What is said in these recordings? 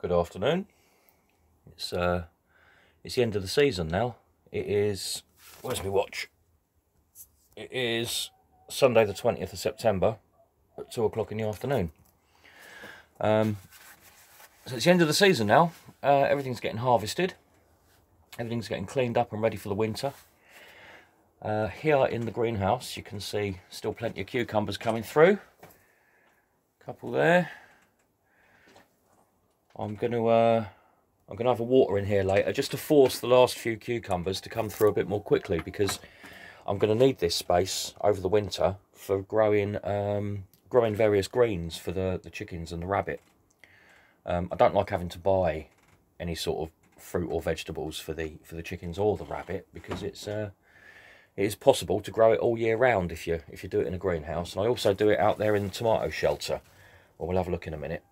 Good afternoon. It's the end of the season now. It is, where's my watch? It is Sunday the 20th of September at 2 o'clock in the afternoon. So it's the end of the season now. Everything's getting harvested. Everything's getting cleaned up and ready for the winter. Here in the greenhouse you can see still plenty of cucumbers coming through. Couple there. I'm going to have a water in here later just to force the last few cucumbers to come through a bit more quickly, because I'm going to need this space over the winter for growing various greens for the chickens and the rabbit. I don't like having to buy any sort of fruit or vegetables for the chickens or the rabbit, because it is possible to grow it all year round if you do it in a greenhouse. And I also do it out there in the tomato shelter. Well, we'll have a look in a minute.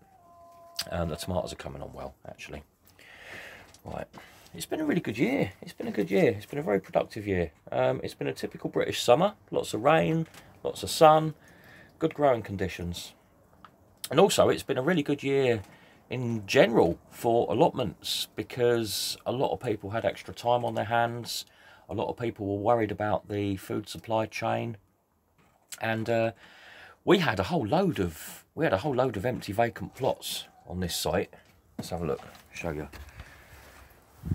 The tomatoes are coming on well, actually. Right, it's been a really good year. It's been a good year. It's been a very productive year. It's been a typical British summer. Lots of rain, lots of sun, good growing conditions. And also, it's been a really good year in general for allotments, because a lot of people had extra time on their hands. A lot of people were worried about the food supply chain. And we had a whole load of empty vacant plots on this site. Let's have a look, show you.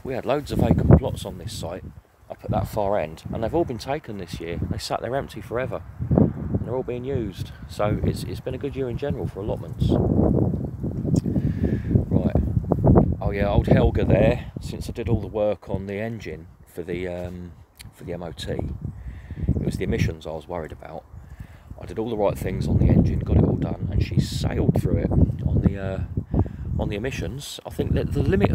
We had loads of vacant plots on this site up at that far end, and they've all been taken this year. They sat there empty forever, and they're all being used. So it's been a good year in general for allotments. Right. Oh yeah, old Helga there. Since I did all the work on the engine for the MOT, it was the emissions I was worried about. I did all the right things on the engine, got it all done, and she sailed through it on the emissions. I think that the limit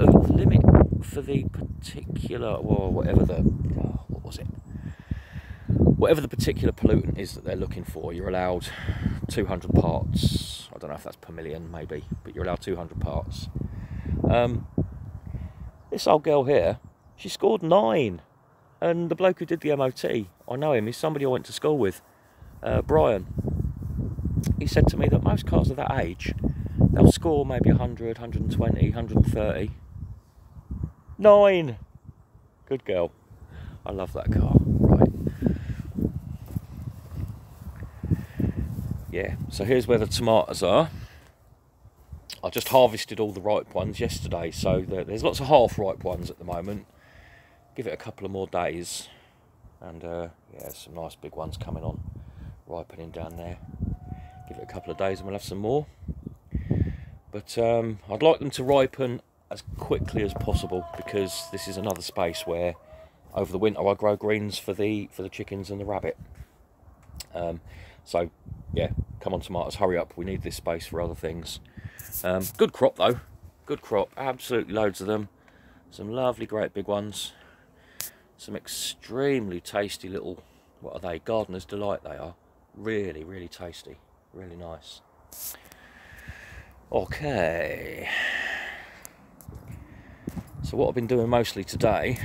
for the particular, well, whatever the particular pollutant is that they're looking for, you're allowed 200 parts. I don't know if that's per million, maybe, but you're allowed 200 parts. This old girl here, she scored 9, and the bloke who did the MOT, I know him. He's somebody I went to school with. Brian, he said to me that most cars of that age, they'll score maybe 100, 120, 130. 9! Good girl. I love that car. Right. Yeah, so here's where the tomatoes are. I just harvested all the ripe ones yesterday, so there's lots of half-ripe ones at the moment. Give it a couple of more days, and yeah, some nice big ones coming on. Ripening down there. Give it a couple of days and we'll have some more. But I'd like them to ripen as quickly as possible, because this is another space where over the winter I grow greens for the chickens and the rabbit. So yeah, come on tomatoes, hurry up, we need this space for other things. Good crop though, good crop, absolutely loads of them. Some lovely great big ones, some extremely tasty little, what are they, Gardener's Delight they are. Really, really tasty, really nice. Okay, so what I've been doing mostly today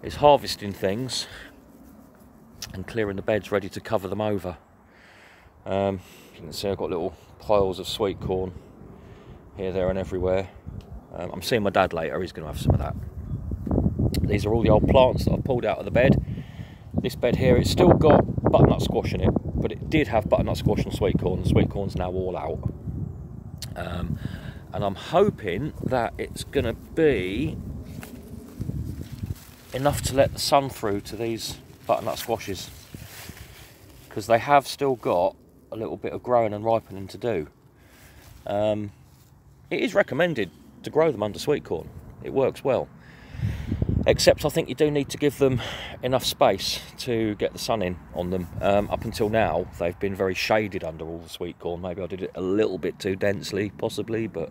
is harvesting things and clearing the beds ready to cover them over. You can see I've got little piles of sweet corn here, there and everywhere. I'm seeing my dad later, he's going to have some of that. These are all the old plants that I've pulled out of the bed. This bed here, it's still got butternut squash in it, but it did have butternut squash and sweet corn. The sweet corn's now all out. And I'm hoping that it's going to be enough to let the sun through to these butternut squashes, because they have still got a little bit of growing and ripening to do. It is recommended to grow them under sweet corn. It works well. Except I think you do need to give them enough space to get the sun in on them. Up until now, they've been very shaded under all the sweet corn. Maybe I did it a little bit too densely, possibly, but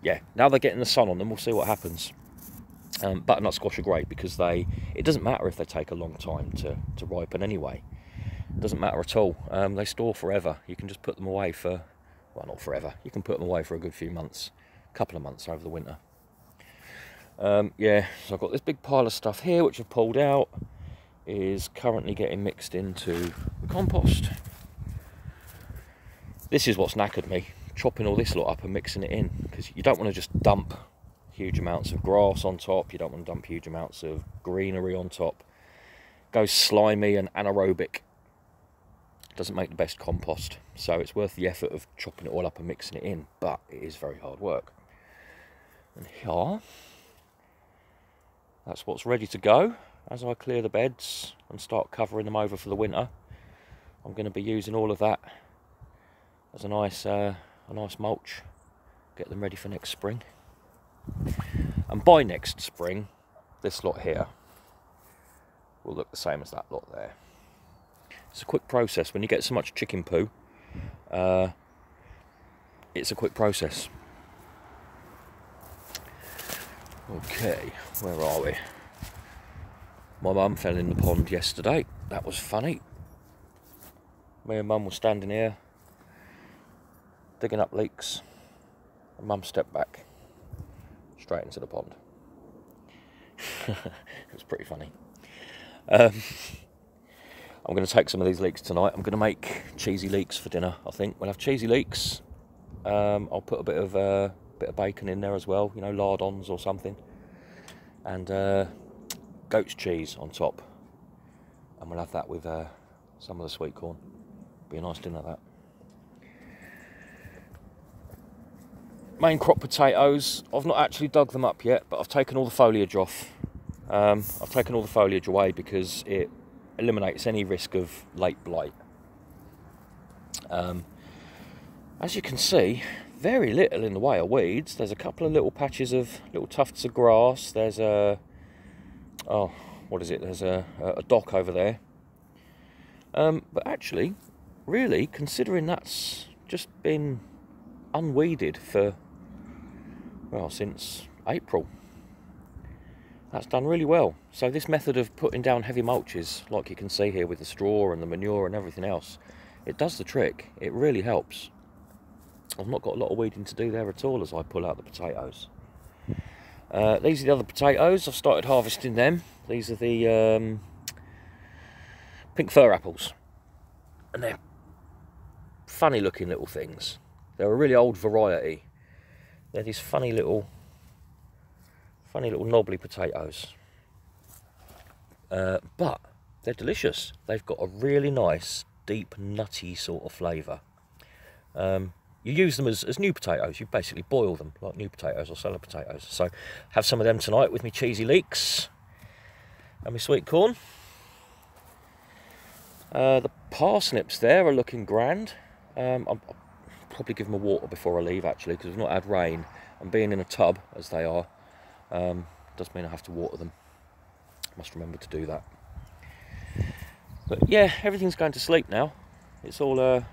yeah, now they're getting the sun on them, we'll see what happens. Butternut squash are great because it doesn't matter if they take a long time to ripen anyway. It doesn't matter at all. They store forever. You can just put them away for, well, not forever. You can put them away for a good few months, a couple of months over the winter. Yeah, so I've got this big pile of stuff here which I've pulled out, is currently getting mixed into the compost. This is what's knackered me, chopping all this lot up and mixing it in, because you don't want to just dump huge amounts of grass on top, you don't want to dump huge amounts of greenery on top. It goes slimy and anaerobic, doesn't make the best compost, so it's worth the effort of chopping it all up and mixing it in, but it is very hard work. And here, that's what's ready to go. As I clear the beds and start covering them over for the winter, I'm going to be using all of that as a nice mulch, get them ready for next spring. And by next spring, this lot here will look the same as that lot there. It's a quick process. When you get so much chicken poo, it's a quick process. Okay, where are we? My mum fell in the pond yesterday. That was funny. Me and Mum were standing here digging up leaks, and Mum stepped back straight into the pond. It was pretty funny. I'm going to take some of these leeks tonight. I'm going to make cheesy leeks for dinner. I think we'll have cheesy leeks. I'll put a bit of bacon in there as well, you know, lardons or something, and goat's cheese on top, and we'll have that with some of the sweet corn. Be a nice dinner, that. Main crop potatoes, I've not actually dug them up yet, but I've taken all the foliage off. I've taken all the foliage away because it eliminates any risk of late blight. As you can see, very little in the way of weeds. There's a couple of little patches of little tufts of grass. There's a, oh, what is it? There's a dock over there. But actually, really, considering that's just been unweeded for, well, since April, that's done really well. So this method of putting down heavy mulches, like you can see here with the straw and the manure and everything else, it does the trick. It really helps. I've not got a lot of weeding to do there at all as I pull out the potatoes. These are the other potatoes. I've started harvesting them. These are the pink fir apples, and they're funny looking little things. They're a really old variety. They're these funny little knobbly potatoes, but they're delicious. They've got a really nice deep nutty sort of flavour. You use them as new potatoes. You basically boil them like new potatoes or salad potatoes. So have some of them tonight with me cheesy leeks and my sweet corn. The parsnips there are looking grand. I'll probably give them a water before I leave, actually, because we've not had rain, and being in a tub as they are does mean I have to water them. Must remember to do that. But yeah, everything's going to sleep now. It's all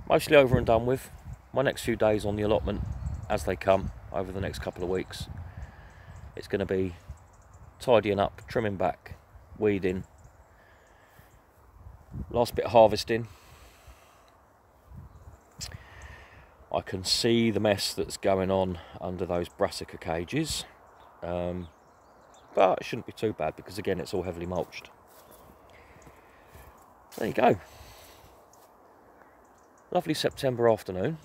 mostly over and done with. My next few days on the allotment, as they come over the next couple of weeks, it's going to be tidying up, trimming back, weeding, last bit of harvesting. I can see the mess that's going on under those brassica cages, but it shouldn't be too bad because, again, it's all heavily mulched. There you go. Lovely September afternoon.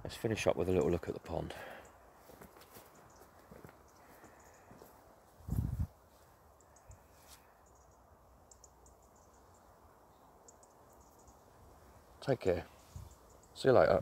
Let's finish up with a little look at the pond. Take care. See you later.